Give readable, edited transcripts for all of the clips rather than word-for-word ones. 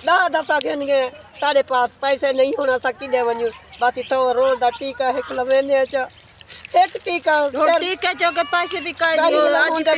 10 दफ़ा गिनगे साढ़े पास पैसे नहीं होना सकी दे वञूं बस इथों रोज़ दा टीका हिकु लवेंदे च एक टीका टीका जो के पैसे भी काई आज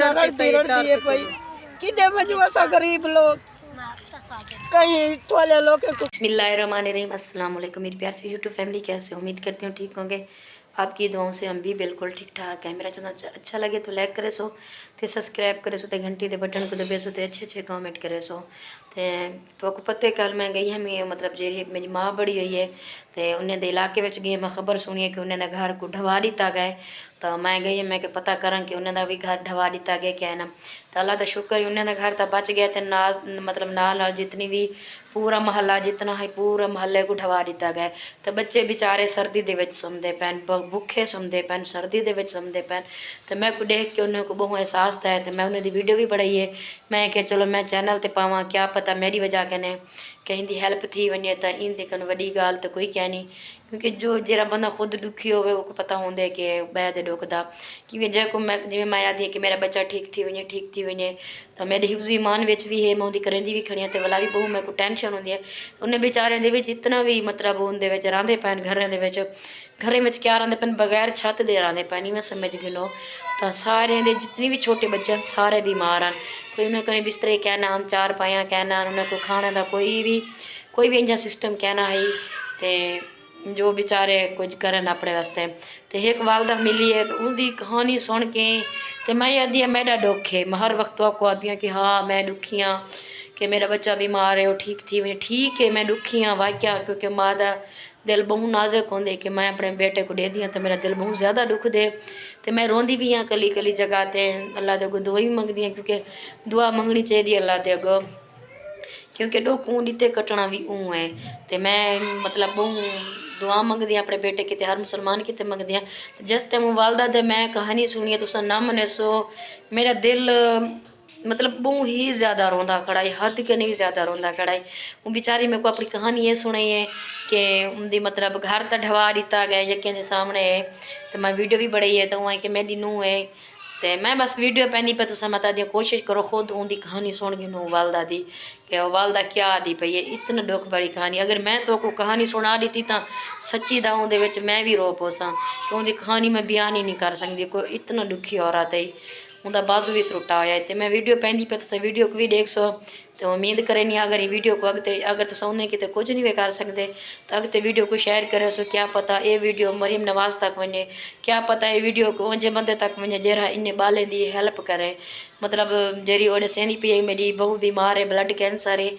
रड़दी पई किदे वञूं असां गरीब लोग कहीं थोड़े लोग बिस्मिल्लाहिर्रहमानिर्रहीम। अस्सलाम वालेकुम मेरी प्यार से यूट्यूब फैमिली, कैसे उम्मीद करती हूँ ठीक होंगे। आपकी दुआओं से हम भी बिल्कुल ठीक ठाक है। मेरा चैनल अच्छा लगे तो लाइक करे सो, तो सब्सक्राइब करे सो, तो घंटी के बटन को दबे सो, तो अच्छे कमेंट करे सो। तो पता कल मैं गई हमें मतलब जी एक मेरी माँ बड़ी हुई है तो उन्हें दे इलाके में गई, मैं खबर सुनी है कि उन्हें घर को ढवा दिता गया। तो मैं गई मैं कि पता करा कि उन्हें भी घर ढवा दिता गया क्या है ना। तो अल्लाह का शुक्र है उन्हें घर तो बच गया। तो मतलब नाल जितनी भी पूरा महल्ला जितना है पूरा महल्ले को ढवा दिता गया। तो बच्चे बेचारे सर्दी दे विच सौंदे पैन, भुखे सौंदे पैन, सर्दी दे विच सौंदे पैन। तो मैं को देख के उन्हें को बहुत एहसास था। तो मैं उन्हें वीडियो भी बनाई है। मैं क्या चलो मैं चैनल ते पावा, क्या पता मेरी वजह कने कहीं दी हेल्प थी वने। तो इन ते कन वड्डी गाल तो कोई क्या नहीं, क्योंकि जो जरा बंदा खुद दुखी होवे वो पता होंदे कि बैद दुखदा। क्योंकि जे को मैं जिवें मैं आदी कि मेरा बच्चा ठीक थी वने तो मेरे हिफ्ज़ ईमान विच भी है, मैं उहदी करेंदी भी खड़ी ते वाला भी बहुत मेरे को टेंशन होंदी है। उन्हें बेचारे दे विच इतना भी मतलब उहदे विच रहिंदे पैन घरें दे विच, घरें विच क्या रहिंदे पैन बगैर छत दे रहिंदे पैन, मैं समझ गिनो। तो सारे दे जितने भी छोटे बच्चे हैं सारे बीमार हैं। कोई उन्हें कहीं बिस्तरे कहना, चार पाया कहना, उन्हें को खाने का कोई भी इंजा सिस्टम कहना है। तो जो बेचारे कुछ करन अपने वास्ते। तो एक वालदा मिली है तो उनकी कहानी सुन के तो मैं आदि है मेरा दुख है। मैं हर वक्त आपको आती हूँ कि हाँ मैं दुखी हाँ कि मेरा बच्चा बीमार है, वो ठीक है मैं दुखी हाँ वाक्या। क्योंकि माँ का दिल बहुत नाजुक होंगे कि मैं अपने बेटे को दे दिया तो मेरा दिल बहुत ज़्यादा दुख दे। तो मैं रोंदी भी हाँ कली जगह ते अल्लाह दे अगों दुआ भी मंगदी हाँ, क्योंकि दुआ मंगनी चाहिए अल्लाह दे अगों, क्योंकि डोकू नीते कटना भी ऊँ है। तो मैं मतलब बहुत दुआ मंगदी अपने बेटे की, हर मुसलमान की मंगदी। जिस टाइम वालदा दे मैं कहानी सुनी है तुसा ना मने सो मेरा दिल मतलब बहुत ही ज़्यादा रोंदा खड़ा है, हद के नहीं ज़्यादा रोंदा खड़ा है। वो बेचारी मेरे को अपनी कहानी ये सुनाई है कि उनकी मतलब घर तो ढवा दिता गया यके सामने है। तो मैं वीडियो भी बनाई है तो वहाँ कि मेरी नूह है। तो मैं बस वीडियो पैंदी पे तुसा मता दिया कोशिश करो खुद उनकी कहानी सुन के नो वालदा दी कि वालदा क्या आदि पई है। इतना दुख भरी कहानी अगर मैं तो को कहानी सुना दी तो सच्ची दा उहदे विच मैं भी रो पोसा कि उनकी कहानी मैं बयान ही नहीं कर सकती। कोई इतना दुखी औरत है, उनका बाजू भी त्रुटा होया है। तो मैं वीडियो पैंदी पे तुसा वीडियो को भी देख सो। तो उम्मीद करें नहीं अगर ये वीडियो को अगते अगर तुसा उन्हें किते कुछ नहीं वे कर सकते तो अगते वीडियो को शेयर करे सो। क्या पता ये वीडियो मरीम नवाज तक वने, क्या पता ये वीडियो को उंजे बंदे तक वने जरा इन्हें बालें दी हेल्प करे। मतलब जेरी ओने सेंदी पी मेरी बहू बीमार है, ब्लड कैंसर है,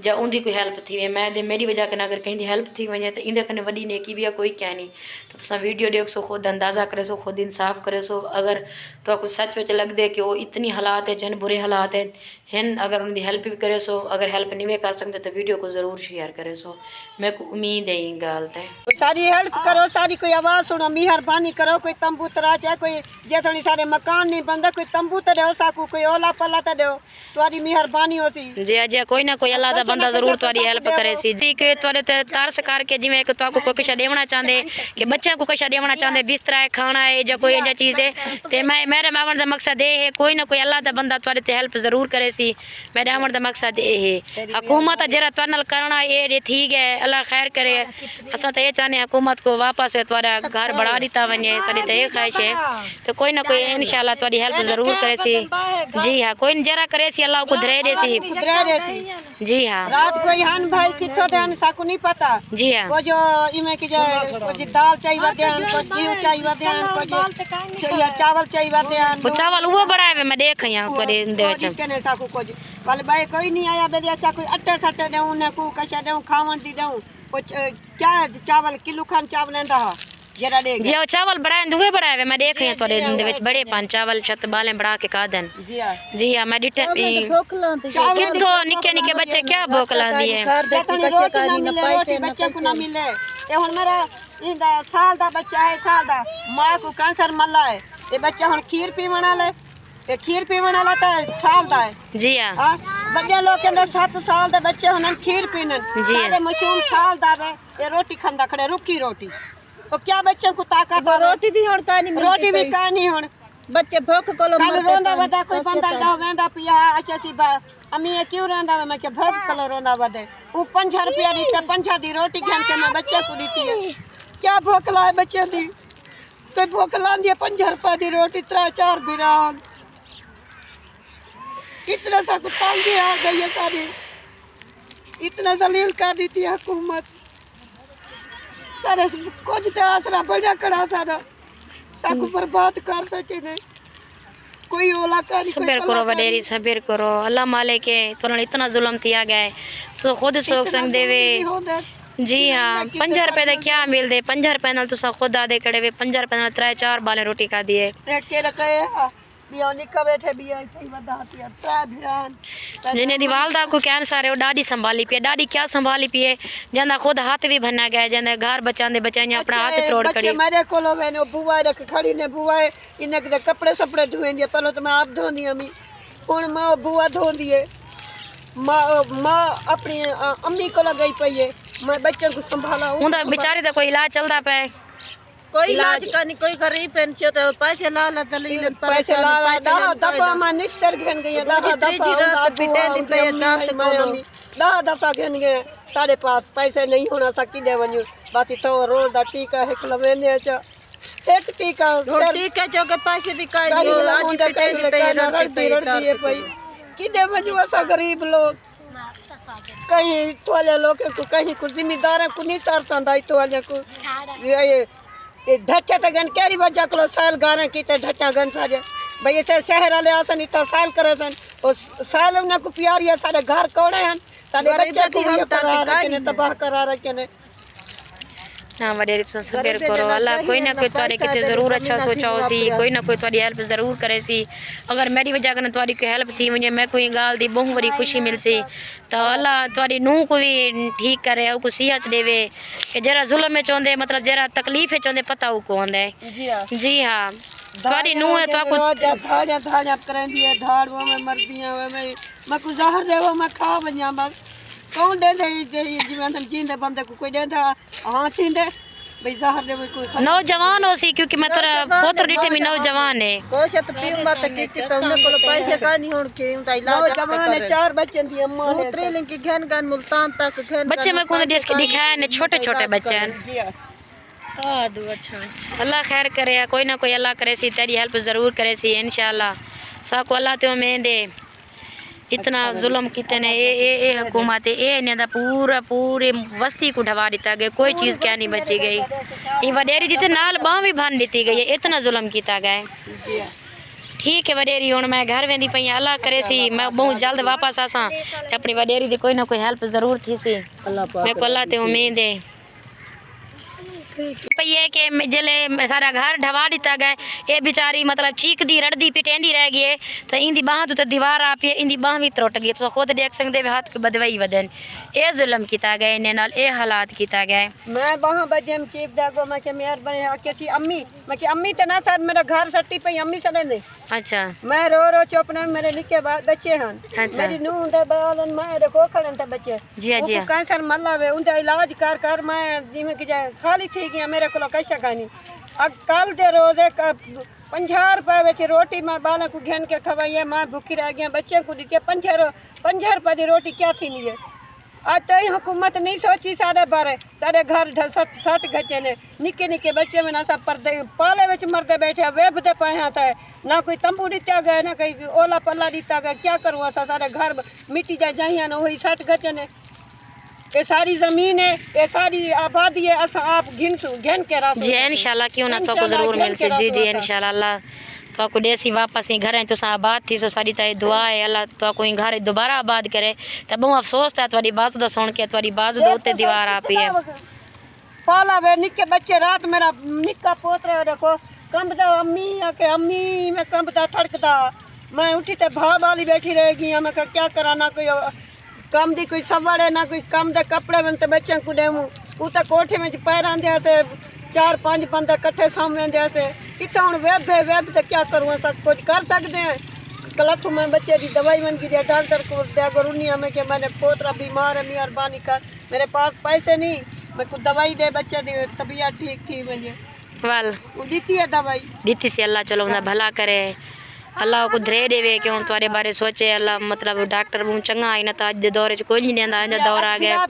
या उनकी कोई हेल्प थी मैं दे मेरी वजह कन अगर कहीं हेल्प थी वने तो इंदे कने वड्डी नेकी भी है कोई क्या नहीं। तो तुसा वीडियो देख सो खुद अंदाज़ा करे सो, खुद इंसाफ करे सो। अगर तो आपको सच में लगदे कि वो इतनी हालात है जन बुरे हालात है अगर उनकी हेल्प भी करे सो, अगर हेल्प नहीं वे कर सकते तो वीडियो को ज़रूर शेयर करे सो। मेरे को उम्मीद है ये गाल है सारी हेल्प करो, सारी कोई आवाज़ सुनो, मेहरबानी करो। कोई तंबू तरा चाहे कोई जे थोड़ी सारे मकान नहीं बनता कोई तंबू तो दो साकू, कोई ओला पला तो दो, तुम्हारी मेहरबानी होती जी। अजय कोई ना कोई अल्लाह दा बंदा जरूर तुम्हारी हेल्प करे सी जी। कि तुम्हारे ते तरस करके जिवें कि तुहाको कोई कुछ देवना चाहते कि बच्चों को कुछ देवना चाहते, बिस्तरा है खाना है या कोई ऐसी चीज़ है। तो मैं मेरे आवन का मकसद ये है कोई ना कोई अल्लाह दा बंदा तुम्हारे ते हेल्प जरूर करे सी। मेरे आवन का मकसद ये है हुकूमत जरा तुहारे नाल करना ये ठीक है, अल्लाह खैर करे। असां तो ये चाहते हुकूमत को वापस तुम्हारा घर बढ़ा दिता वने, साड़ी तो ये ख्वाहिश है। तो कोई ना कोई इंशाल्लाह तुम्हारी हेल्प जरूर करे सी। जी हाँ कोई जरा करे सी अल्लाह को धरे दे सी। जी हाँ रात कोई हन भाई कितो देन साकू नहीं पता। जी हाँ वो जो इमे की जो कुछ दाल चाहिए वदेन, कुछ गेहूं चाहिए वदेन, कुछ या चावल चाहिए वदेन। वो चावल वो बड़ा है मैं देख यहाँ पर दे विच कने साकू कुछ वाले भाई कोई नहीं आया बेरिया चा कोई अट्टे सट्टे देऊं ने को कशा देऊं खावन दी देऊं कुछ क्या चावल किलो खान चावल लेंदा जरा दे जी। वो चावल बड़ा है दुवे बड़ा है मैं देख यहाँ तोरे दे विच बड़े पान चावल छत बाले बड़ा के कादन। जी हां मैं डिटे कितो निके निके बच्चे क्या भूख लांदी है बच्चे को ना मिले। ये हुन मेरा इंदा साल दा बच्चा है, साल दा मां को कैंसर मल्ला है। ये बच्चा हुन खीर पीवण वाला ये खीर पीवण वाला तो साल दा है। जी हां बड़े लोग के 7 साल दे बच्चे हुन खीर पीनन, सारे मशहूर साल दा वे ये रोटी खंदा खड़े रुकी रोटी। तो क्या बच्चों को ताकत रोटी भी होण का नहीं, रोटी भी का नहीं होण बच्चे भूख को रोंदा वदा कोई बंदा दा वेंदा पिया अच्छा सी अम्मी ये क्यों रोंदा वे? मैं क्या भग कलो रोंदा वदे वो 5 रुपया दी ते 5 दी रोटी खान के मैं बच्चे को दीती है क्या भूख लाए बच्चे दी कोई भूख लांदी 5 रुपया दी रोटी 3-4 बिरान इतना सा को तंगी आ गई है सारी इतना जलील कर दी थी हुकूमत सारे कुछ तो आसरा बड़ा कड़ा सारा साकू बर्बाद कर सके ने कोई ओला का नहीं सब्र करो वडेरी सब्र करो अल्लाह मालिक है तो इतना जुल्म किया गया है तो खुद सोच संग देवे जी हाँ 5 रुपए दे क्या मिल दे 5 रुपए नाल तुसा खुद आदे कड़े वे 5 रुपए नाल 3-4 बाले रोटी खा दिए के रखे बिया निका बैठे बिया सही वदाती है ता भिरान जिने दी वालदा को कैंसर है वो दादी संभाली पिए दादी क्या संभाली पिए जंदा खुद हाथ भी भन्ना गया जंदा घर बचांदे बचाने अपना हाथ तोड़ कड़ी बच्चे मेरे कोलो मैंने बुआ रख खड़ी ने बुआ इने के कपड़े सपड़े धोएंगे पहले तो मैं आप धोनी अम्मी हुन मां बुआ धोंदी है मां अपनी अम्मी को गई पई है मैं बच्चों को संभाला हूं उंदा बेचारी दा कोई इलाज चलदा पे कोई इलाज का नहीं कोई गरीब पेंशन तो पैसे ला दलील पैसे ला दफा मैं निस्तर घेन गई दफा दफा घेन गए सारे पास पैसे नहीं होना सकी दे वन्यू बाकी तो रोज दा टीका है लवेने एक टीका टीके जो के पैसे भी काई नहीं आज पिटे पे रड़ती पई किदे वन्यू ऐसा गरीब लोग कहीं तोले लोग को कहीं को जिम्मेदार को नहीं तरसंदा तोले को ये ढक्के ते गन केरी वजह को साल गारे कीते ढक्का गन साजे भाई इसे शहर वाले आसन इतना साल करे सन और साल उन को प्यार ये सारे घर कोड़े हैं सारे बच्चे को ये करा रखे ने तबाह करा रखे ने हाँ वडेरी तो सब्र करो अल्लाह कोई ना कोई तुम्हारे किते जरूर अच्छा सोचा हो सी कोई ना कोई तुम्हारी हेल्प जरूर करे सी अगर मेरी वजह कने तुम्हारी कोई हेल्प थी मुझे मैं कोई गाल दी बहुत बड़ी खुशी मिल सी तो अल्लाह तुम्हारी नूह को भी ठीक करे और को सेहत देवे कि जरा जुल्म में चोंदे मतलब जरा तकलीफ है चोंदे पता को होंदे जी हाँ तुम्हारी नूह है तो को धाड़ियां धाड़ियां करेंदी है धाड़ वो में मरदियां वो मैं को जहर देवो मैं खा वन्या बस कौन दे जीवन जींदे बंदे को कोई देंदा हां थींदे भाई जहर देवो कोई नौजवान हो सी क्योंकि मैं तोरा पोत्र डिटे में नौजवान है कोई से पी मत किची पे उन को पैसे का नहीं होन के उनका इलाज नौजवान है 4 बच्चे दी अम्मा ने ट्रेलिंग की घेन गन मुल्तान तक घेन बच्चे में कौन देश के दिखाए ने छोटे छोटे बच्चे हैं जी हां अच्छा अल्लाह खैर करे कोई ना कोई अल्लाह करे सी तेरी हेल्प जरूर करे सी इंशाल्लाह साको अल्लाह ते उम्मीद है इतना जुल्म किते ने ए हुकूमत ए ने दा पूरे बस्ती को ढवा दिता गया कोई चीज़ क्या नहीं बची गई ये वडेरी जिते नाल बाह भी भन दी गई है इतना जुल्म किया गया ठीक है वडेरी हुण मैं घर वेंदी पई अल्लाह करे सी मैं बहुत जल्द वापस आसा अपनी वडेरी दी कोई ना कोई हेल्प जरूर थी सी मैं को अल्लाह ते उम्मीद है ये कि जले सारा घर ढवा दिता गया ये बेचारी मतलब चीकदी रड़दी पिटेंदी रह गई तो इंदी बाह तो दीवार आ पी इंदी बाह भी त्रुट गई तो खुद देख सकते हाथ के बदवाई वदन ये जुल्म किया गया इन्हें नाल ये हालात किया गया मैं बाह बजे में चीप दागो मैं के मेहर बने आके थी अम्मी मैं कि अम्मी तो ना साथ मेरा घर सट्टी पे अम्मी सड़े ने अच्छा मैं रो चुपने मेरे निके बच्चे हैं अच्छा। मेरी नूह दे बालन मैं देखो खड़न ते बच्चे जी हाँ, जी हाँ। कैंसर मल्ला वे उनका इलाज कर मैं जिमें कि खाली थी गया मेरे को कैसा खानी अब कल दे रोजे 50 रुपए बेच रोटी मैं बालों को घेन के खवाई मैं भूखी रह गया बच्चे को दी 5 रुपए की रोटी क्या थी नहीं है आज तो हुकूमत नहीं सोची सारे बारे सारे घर सट गचे ने निके निके बच्चे में ना सब पर्दे पाले विच मरदे बैठे वेब दे पाया था ना कोई तंबू दिता गया ना कोई ओला पल्ला दिता गया क्या करूँ असा सारे घर मिट्टी जा जाइया ना वही सट गचे ने ये सारी जमीन है ये सारी आबादी है असा आप घिन के रख जी इंशाल्लाह क्यों ना तो जरूर मिल से जी जी इंशाल्लाह अल्लाह तो को देसी वापस ही घर तो आबाद थी सो सारी ताई दुआ है अल्लाह तो कोई घर दोबारा आबाद करे तो बहुत अफसोस था तुम्हारी बाजू दा सुन के तुम्हारी बाजू दे उत्ते दीवार आ पई है पाला वे निके बच्चे रात मेरा निक्का पोतरा देखो कंबदा अम्मी आके अम्मी मैं कंबदा थड़कदा मैं उठी ते भाव वाली बैठी रह गई मैं क्या करा ना कोई कम दी कोई सवाड़े ना कोई कम दे कपड़े में बच्चे को देवूँ वो तो कोठे में पैर आंदे से 4-5 बंदे कट्ठे सामने दे से इतना हूँ वेब तो क्या करूँ सब कुछ कर सकते हैं कलथू में बच्चे की दवाई मन की दिया डॉक्टर को दिया गुरुनिया में कि मैंने पोतरा बीमार है मेहरबानी कर मेरे पास पैसे नहीं मैं कुछ दवाई दे बच्चे की तबीयत ठीक थी मुझे वाल वो दीती है दवाई दीती से अल्लाह चलो उन्हें भला करे اللہ کو دھرے دے وے کہ ہوں تھوڑے بارے سوچے اللہ مطلب ڈاکٹر بہت چنگا آئی نہ تو اج دے دور چ کوئی نہیں دیندا انجا دور آ گیا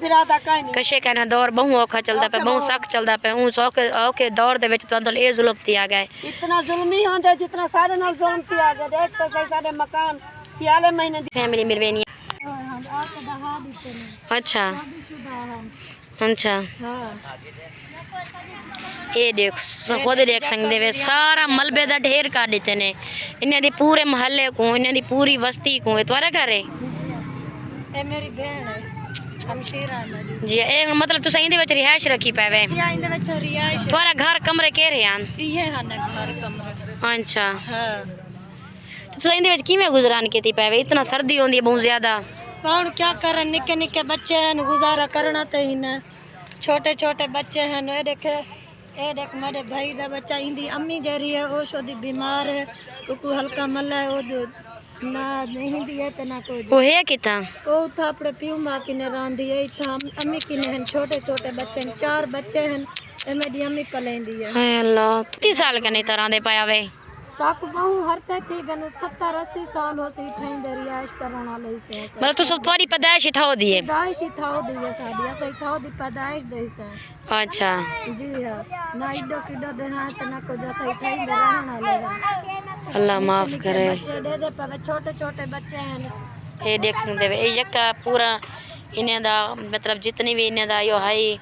کشے کہنا دور بہت اوکھا چلدا پیا بہت سخت چلدا پیا ہوں اوکھے دور دے وچ تو اے ظلم تھی آ گئے اتنا ظلم نہیں ہوندا جتنا سارے نال ظلم تھی آ گیا دیکھ تو صحیح سارے مکان سیالے مہینے فیملی میرے اچھا اچھا یہ دیکھ خود دیکھ سکتے وے سارا ملبے دا ڈھیر کر دیتے نے انہیں دی پورے محلے کو انہیں دی پوری وسطی کو تھوڑا گھر ہے اے میری بہن ہے ہمشیرہ ہے جی اے مطلب تو سہی دے وچ رہائش رکھی پے وے یہ اندے وچ رہائش تھوڑا گھر کمرے کے رہے ہیں یہ ہن گھر کمرہ اچھا ہاں تو سہی دے وچ کیویں گزاران کیتی پے وے اتنا سردی ہوندی ہے بہت زیادہ کون کیا کرن نکے نکے بچے ہیں گزارا کرنا تے ہی نہ چھوٹے چھوٹے بچے ہیں اے دیکھ میرے بھائی دا بچہ اندی امی جری ہے او شودی بیمار ہے کو ہلکا ملا ہے او جو نہ نہیں دیے تے نہ کوئی وہ ہے کتا او تھا اپنے پیو ماں کی نے راندی ہے تھا امی کی نے چھوٹے چھوٹے بچے ہیں 4 بچے ہیں اے میری امی پلیندی ہے اے اللہ 30 سال کا نہیں طرح دے پایا وے ساکو بہو ہر تے تھی گن 70 80 سال ہو سی تھیں دے رہائش کرن والے سے مطلب تو سب تھوڑی پیدائش ہی تھا دیے پیدائش ہی تھاو دی ہے ساڈی اسے تھاو دی پیدائش دے سے اچھا جی ہاں نہ ایڈو کڈو دے ہاں تے نہ کو جتا تھیں دے رہن والے اللہ معاف کرے بچے دے دے پر چھوٹے چھوٹے بچے ہیں یہ دیکھ سکتے ہیں یہ یکا پورا انہیں دا مطلب جتنی بھی انہیں دا یہ ہے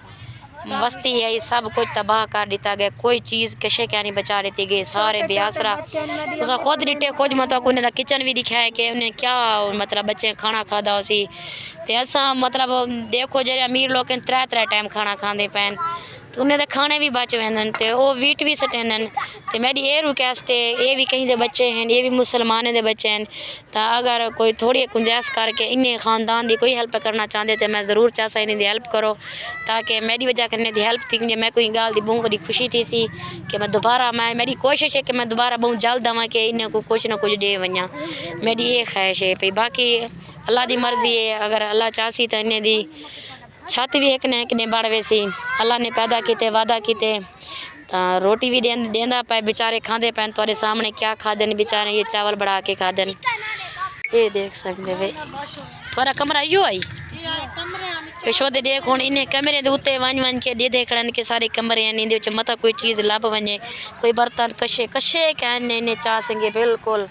وسطی ہے یہ سب کچھ تباہ کر دیتا گیا کوئی چیز کشے کیا نہیں بچا دیتی گئی سارے بے آسرا تو خود ڈٹے خود مطلب انہیں دا کچن بھی دکھایا کہ انہیں کیا مطلب بچے کھانا کھادا ہو سی تے ایسا مطلب دیکھو جڑے امیر لوگ 3 ٹائم کھانا کھاندے پین تو انہیں دے کھانے بھی بچ ویندن تے او ویٹ بھی سٹینن تے میری اے ریکویسٹ ہے اے بھی کہیں دے بچے ہیں یہ بھی مسلمانے دے بچے ہیں تا اگر کوئی تھوڑی گنجائش کر کے انہیں خاندان دی کوئی ہیلپ کرنا چاہتے تے میں ضرور چاہتا انہیں دی ہیلپ کرو تاکہ میری وجہ کرنے دی ہیلپ تھی میں کوئی گال دی بہت بڑی خوشی تھی سی کہ میں دوبارہ میری کوشش ہے کہ میں دوبارہ بہت جلد آواں کہ انہیں کو کچھ نہ کچھ دے ونیاں میری یہ خواہش ہے پی باقی اللہ دی مرضی ہے اگر اللہ چاہسی تو انہیں دی چھت بھی ایک نے بڑھ ویسی اللہ نے پیدا کیتے وعدہ کیتے تا روٹی بھی دیندا پے بیچارے کھاندے پین تھوڑے سامنے کیا کھادن بیچارے یہ چاول بڑھا کے کھادن یہ دیکھ سکتے وے تھوڑا کمرہ یو آئی کہ شو دے دیکھ ہن انہیں کمرے دے اوتے ون کے دے کھڑن کے سارے کمرے ہیں ان دے وچ متا کوئی چیز لب ونجے کوئی برتن کشے کہنے نے چاہ سنگے بالکل